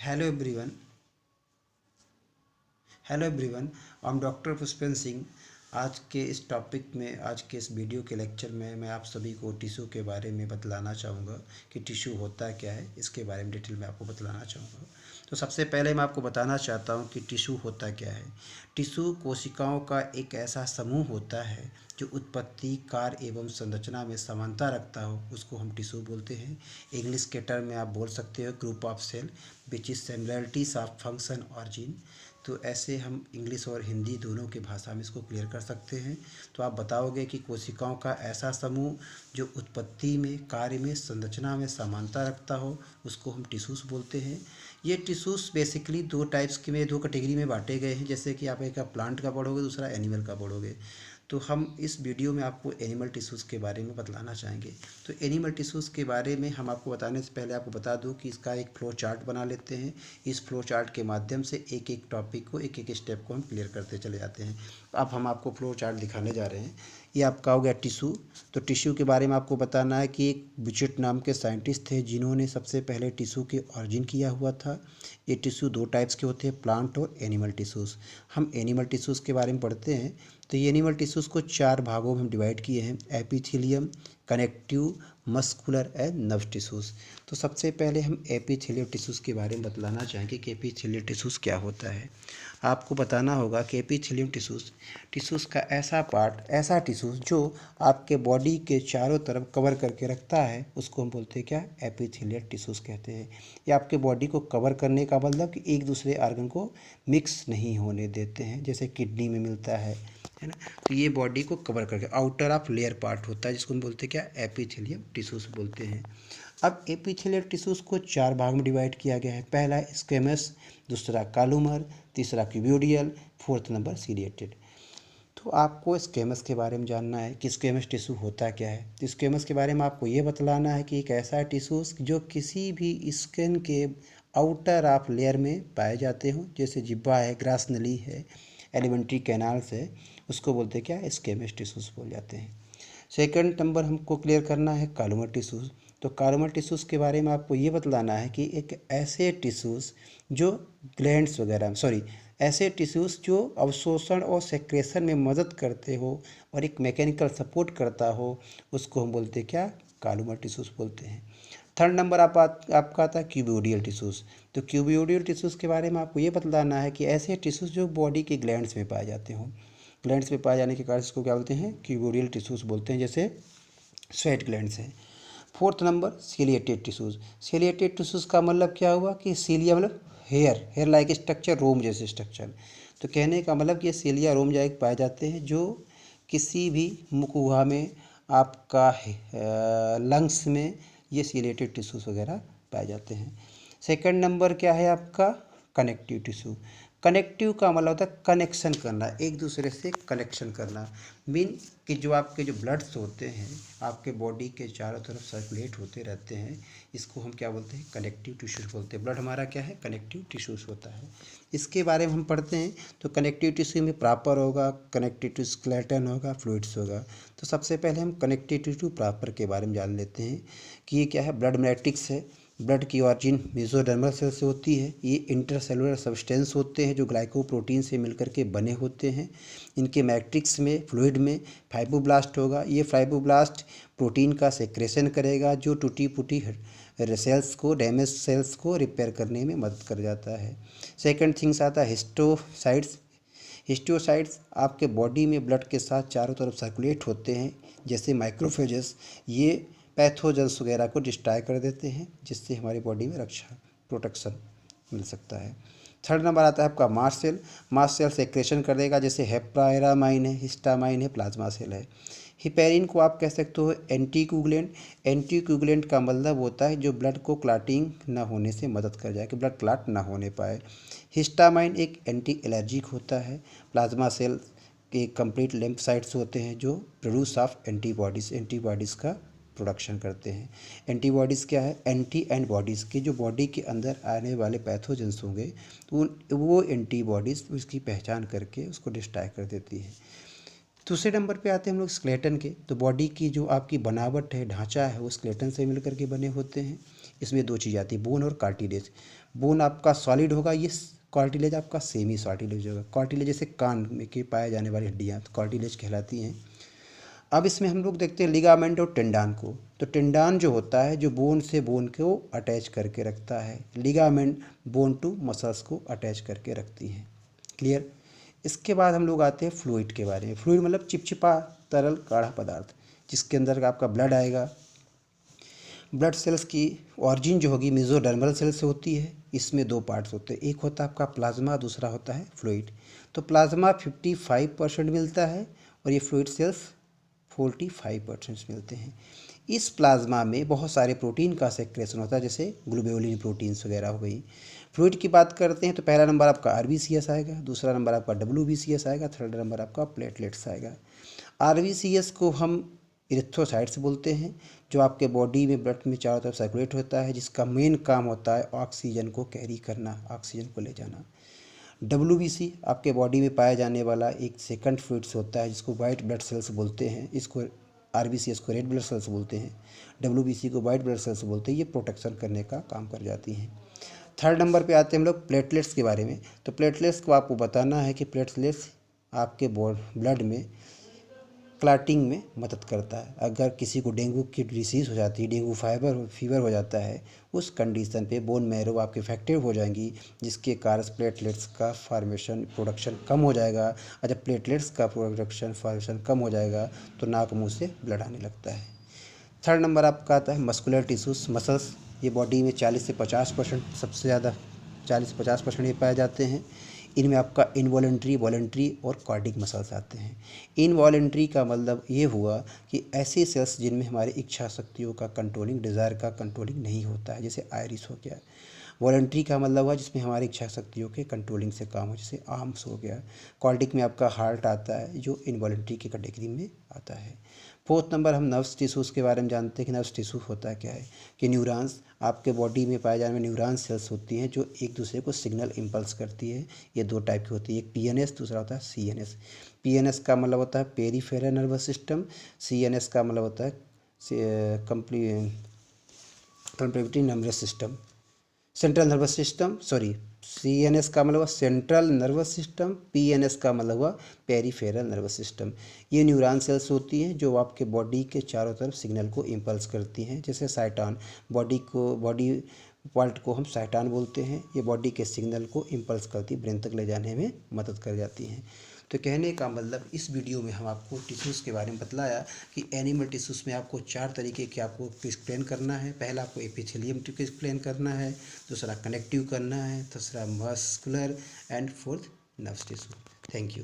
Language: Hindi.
Hello everyone. Hello everyone, I am doctor Pushpendra Singh. आज के इस टॉपिक में, आज के इस वीडियो के लेक्चर में मैं आप सभी को टिश्यू के बारे में बतलाना चाहूँगा कि टिश्यू होता क्या है। इसके बारे में डिटेल में आपको बतलाना चाहूँगा। तो सबसे पहले मैं आपको बताना चाहता हूँ कि टिश्यू होता क्या है। टिश्यू कोशिकाओं का एक ऐसा समूह होता है जो उत्पत्ति, कार्य एवं संरचना में समानता रखता हो, उसको हम टिश्यू बोलते हैं। इंग्लिश के टर्म में आप बोल सकते हो group of cell which is similarities of function origin. तो ऐसे हम इंग्लिश और हिंदी दोनों की भाषा में इसको क्लियर कर सकते हैं। तो आप बताओगे कि कोशिकाओं का ऐसा समूह जो उत्पत्ति में, कार्य में, संरचना में समानता रखता हो, उसको हम टिश्यूज़ बोलते हैं। ये टिश्यूज़ बेसिकली दो टाइप्स के में, दो कैटेगरी में बांटे गए हैं। जैसे कि आप एक प्लांट का पढ़ोगे, दूसरा एनिमल का पढ़ोगे। तो हम इस वीडियो में आपको एनिमल टिश्यूज़ के बारे में बतलाना चाहेंगे। तो एनिमल टिश्यूज़ के बारे में हम आपको बताने से पहले आपको बता दूं कि इसका एक फ्लो चार्ट बना लेते हैं। इस फ्लो चार्ट के माध्यम से एक एक टॉपिक को, एक एक स्टेप को हम क्लियर करते चले जाते हैं। अब हम आपको फ्लो चार्ट दिखाने जा रहे हैं। ये आपका हो गया टिश्यू। तो टिश्यू के बारे में आपको बताना है कि एक बुचेट नाम के साइंटिस्ट थे जिन्होंने सबसे पहले टिश्यू के ऑरिजिन किया हुआ था। ये टिश्यू दो टाइप्स के होते हैं, प्लांट और एनिमल टिश्यूज़। हम एनिमल टिश्यूज़ के बारे में पढ़ते हैं। तो ये एनिमल टिश्यूज़ को चार भागों में हम डिवाइड किए हैं: epithelium, connective, muscular and nerve tissues. तो सबसे पहले हम एपिथेलियल टिश्यूज़ के बारे में बतलाना चाहेंगे कि एपिथेलियल टिश्यूज़ क्या होता है। आपको बताना होगा कि एपिथेलियल टिश्यूज़ का ऐसा पार्ट, ऐसा टिश्यूज़ जो आपके बॉडी के चारों तरफ कवर करके रखता है, उसको हम बोलते हैं क्या, एपिथेलियल टिश्यूज़ कहते हैं। ये आपके बॉडी को कवर करने का मतलब कि एक दूसरे ऑर्गन को मिक्स नहीं होने देते हैं, जैसे किडनी में मिलता है ना। तो ये बॉडी को कवर करके आउटर ऑफ लेयर पार्ट होता है, जिसको हम बोलते हैं क्या, एपिथेलियल टिश्यूज़ बोलते हैं। अब एपिथेलियल टिश्यूज़ को चार भाग में डिवाइड किया गया है। पहला स्क्वेमस, दूसरा कॉलुमर, तीसरा क्यूबोइडियल, फोर्थ नंबर सीलिएटेड। तो आपको स्क्वेमस के बारे में जानना है कि स्क्वेमस टिश्यू होता क्या है। तो स्क्वेमस के बारे में आपको ये बतलाना है कि एक ऐसा टिश्यू जो किसी भी स्किन के आउटर ऑफ लेयर में पाए जाते हो, जैसे जिब्बा है, ग्रास नली है, एलिमेंट्री कैनाल्स है, उसको बोलते हैं क्या, स्क्वेमस टिश्यूज़ बोल जाते हैं। सेकंड नंबर हमको क्लियर करना है कॉलुमर टिश्यूज़। तो कॉलुमर टिश्यूज़ के बारे में आपको ये बतलाना है कि एक ऐसे टिश्यूज़ जो ग्लैंड्स वगैरह, सॉरी, ऐसे टिश्यूज़ जो अवशोषण और सेक्रेशन में मदद करते हो और एक मैकेनिकल सपोर्ट करता हो, उसको हम बोलते हैं क्या, कॉलुमर टिश्यूज़ बोलते हैं। थर्ड नंबर आपका आता है क्यूबोइडियल टिश्यूज़। तो क्यूबोइडियल टिश्यूज़ के बारे में आपको ये बतलाना है कि ऐसे टिश्यूज़ जो बॉडी के ग्लैंड्स में पाए जाते हों, ग्लैंड्स में पाए जाने के कारण इसको क्या बोलते हैं, क्यूबोइडियल टिश्यूज़ बोलते हैं, जैसे स्वेट ग्लैंड्स हैं। Fourth number ciliated tissues. Ciliated tissues का मतलब क्या हुआ कि सीलिया मतलब हेयर लाइक स्ट्रक्चर, रोम जैसे स्ट्रक्चर। तो कहने का मतलब कि ये सीलिया रोम जैसे पाए जाते हैं जो किसी भी मुखगुहा में, आपका लंग्स में, ये सीलिएटेड टिश्यूज़ वगैरह पाए जाते हैं। सेकंड नंबर क्या है आपका, कनेक्टिव टिश्यू। कनेक्टिव का मतलब होता है कनेक्शन करना, एक दूसरे से कनेक्शन करना। मीन कि जो आपके जो ब्लड्स होते हैं, आपके बॉडी के चारों तरफ सर्कुलेट होते रहते हैं, इसको हम क्या बोलते हैं, कनेक्टिव टिश्यूज़ बोलते हैं। ब्लड हमारा क्या है, कनेक्टिव टिश्यूज़ होता है। इसके बारे में हम पढ़ते हैं। तो कनेक्टिव टिश्यू में प्रॉपर होगा, कनेक्टिव टिश्यू स्केलेटन होगा, फ्लूइड्स होगा। तो सबसे पहले हम कनेक्टिव टिश्यू प्रॉपर के बारे में जान लेते हैं कि ये क्या है। ब्लड मैट्रिक्स है। ब्लड की ऑरिजिन मेसोडर्मल सेल से होती है। ये इंटरसेलुलर सब्सटेंस होते हैं जो ग्लाइकोप्रोटीन से मिलकर के बने होते हैं। इनके मैट्रिक्स में, फ्लूइड में फाइब्रोब्लास्ट होगा। ये फाइब्रोब्लास्ट प्रोटीन का सेक्रेशन करेगा जो टूटी फूटी सेल्स को, डैमेज सेल्स को रिपेयर करने में मदद कर जाता है। सेकंड थिंग्स आता है हिस्टोसाइट्स। हिस्टोसाइट्स आपके बॉडी में ब्लड के साथ चारों तरफ सर्कुलेट होते हैं, जैसे माइक्रोफेजेस। ये पैथोजेंस वगैरह को डिस्ट्रॉय कर देते हैं, जिससे हमारी बॉडी में रक्षा, प्रोटेक्शन मिल सकता है। थर्ड नंबर आता है आपका mast cell. Mast cell secretion कर देगा, जैसे हेप्राइरामाइन है, हिस्टामाइन है, प्लाज्मा सेल है। हिपेरिन को आप कह सकते हो एंटीकोगुलेंट। एंटीकोगुलेंट का मतलब होता है जो ब्लड को क्लाटिंग ना होने से मदद कर जाए, कि ब्लड क्लाट ना होने पाए। हिस्टामाइन एक एंटी एलर्जिक होता है। प्लाज्मा सेल के कंप्लीट लिम्फोसाइट्स होते हैं जो प्रोड्यूस ऑफ एंटीबॉडीज़ का प्रोडक्शन करते हैं। एंटीबॉडीज़ क्या है, एंटी एंटीबॉडीज़ के जो बॉडी के अंदर आने वाले पैथोजेंस होंगे, तो वो एंटीबॉडीज़ उसकी पहचान करके उसको डिस्ट्रॉय कर देती है। दूसरे नंबर पे आते हैं हम लोग स्केलेटन के। तो बॉडी की जो आपकी बनावट है, ढांचा है, वो स्केलेटन से मिलकर के बने होते हैं। इसमें दो चीज़ आती है, बोन और कार्टिलेज। बोन आपका सॉलिड होगा, ये कार्टिलेज आपका सेमी सॉर्टिलेज होगा। कार्टिलेज जैसे कान में के पाए जाने वाली हड्डियाँ तो कार्टिलेज कहलाती हैं। अब इसमें हम लोग देखते हैं लिगामेंट और टेंडान को। तो टेंडान जो होता है जो बोन से बोन को अटैच करके रखता है, लिगामेंट बोन टू मसल्स को अटैच करके रखती हैं। क्लियर। इसके बाद हम लोग आते हैं फ्लूइड के बारे में। फ्लूइड मतलब चिपचिपा तरल गाढ़ा पदार्थ जिसके अंदर आपका ब्लड आएगा। ब्लड सेल्स की ऑरिजिन जो होगी मेसोडर्मल सेल से होती है। इसमें दो पार्ट्स होते हैं, एक होता है आपका प्लाज्मा, दूसरा होता है फ्लूइड। तो प्लाज्मा 55% मिलता है और ये फ्लूइड सेल्स 45% मिलते हैं। इस प्लाज्मा में बहुत सारे प्रोटीन का सेक्रेशन होता है, जैसे ग्लोब्यूलिन प्रोटीन्स वगैरह हो गई। फ्लूइड की बात करते हैं तो पहला नंबर आपका RBCS आएगा, दूसरा नंबर आपका WBCS आएगा, थर्ड नंबर आपका प्लेटलेट्स आएगा। RBCS को हम इरिथ्रोसाइट्स बोलते हैं, जो आपके बॉडी में ब्लड में चारों तरफ सर्कुलेट होता है, जिसका मेन काम होता है ऑक्सीजन को कैरी करना, ऑक्सीजन को ले जाना। WBC आपके बॉडी में पाया जाने वाला एक सेकंड फ्लूइड्स होता है जिसको वाइट ब्लड सेल्स बोलते हैं। इसको RBCS को रेड ब्लड सेल्स बोलते हैं, WBC को वाइट ब्लड सेल्स बोलते हैं। ये प्रोटेक्शन करने का काम कर जाती हैं। थर्ड नंबर पे आते हैं हम लोग प्लेटलेट्स के बारे में। तो प्लेटलेट्स को आपको बताना है कि प्लेटलेट्स आपके ब्लड में क्लाटिंग में मदद करता है। अगर किसी को डेंगू की डिसीज़ हो जाती है, डेंगू फीवर हो जाता है, उस कंडीशन पे बोन मैरो आपके इफेक्टिव हो जाएंगी, जिसके कारण प्लेटलेट्स का फॉर्मेशन प्रोडक्शन कम हो जाएगा। और जब प्लेटलेट्स का प्रोडक्शन फॉर्मेशन कम हो जाएगा तो नाक मुंह से ब्लड आने लगता है। थर्ड नंबर आपका आता है मस्कुलर टिश्यूज़, मसल्स। ये बॉडी में 40 से 50% सबसे ज़्यादा 40 से 50% ये पाए जाते हैं। इनमें आपका इनवॉलेंट्री, वॉलेंट्री और कार्डिक मसल्स आते हैं। इनवॉलेंट्री का मतलब ये हुआ कि ऐसे सेल्स जिनमें हमारी इच्छा शक्तियों का कंट्रोलिंग, डिज़ायर का कंट्रोलिंग नहीं होता है, जैसे आयरिस हो गया। वॉलेंट्री का मतलब हुआ जिसमें हमारी इच्छा शक्तियों के कंट्रोलिंग से काम हो, जैसे आर्म्स हो गया। कार्डिक में आपका हार्ट आता है जो इनवॉलेंट्री की कैटेगरी में आता है। फोर्थ नंबर हम नर्व्स टिश्यूज़ के बारे में जानते हैं कि नर्व्स टिश्यू होता क्या है, कि न्यूरॉन्स आपके बॉडी में पाए जाने वाले न्यूरॉन सेल्स होती हैं जो एक दूसरे को सिग्नल इम्पल्स करती है। ये दो टाइप की होती है, एक PNS, दूसरा होता है CNS। PNS का मतलब होता है पेरीफेरल नर्वस सिस्टम, CNS का मतलब होता है complementary nervous system, central nervous system. Sorry, CNS का मतलब हुआ सेंट्रल नर्वस सिस्टम, PNS का मतलब हुआ पेरीफेरल नर्वस सिस्टम। ये न्यूरॉन सेल्स होती हैं जो आपके बॉडी के चारों तरफ सिग्नल को इम्पल्स करती हैं, जैसे साइटान। बॉडी पार्ट को हम साइटान बोलते हैं। ये बॉडी के सिग्नल को इम्पल्स करती, ब्रेन तक ले जाने में मदद कर जाती हैं। तो कहने का मतलब इस वीडियो में हम आपको टिश्यूज़ के बारे में बतलाया कि एनिमल टिश्यूज़ में आपको 4 तरीके के आपको एक्सप्लेन करना है। पहला आपको एपिथेलियम को एक्सप्लेन करना है, दूसरा कनेक्टिव करना है, तीसरा muscular and fourth nerves tissue. Thank you.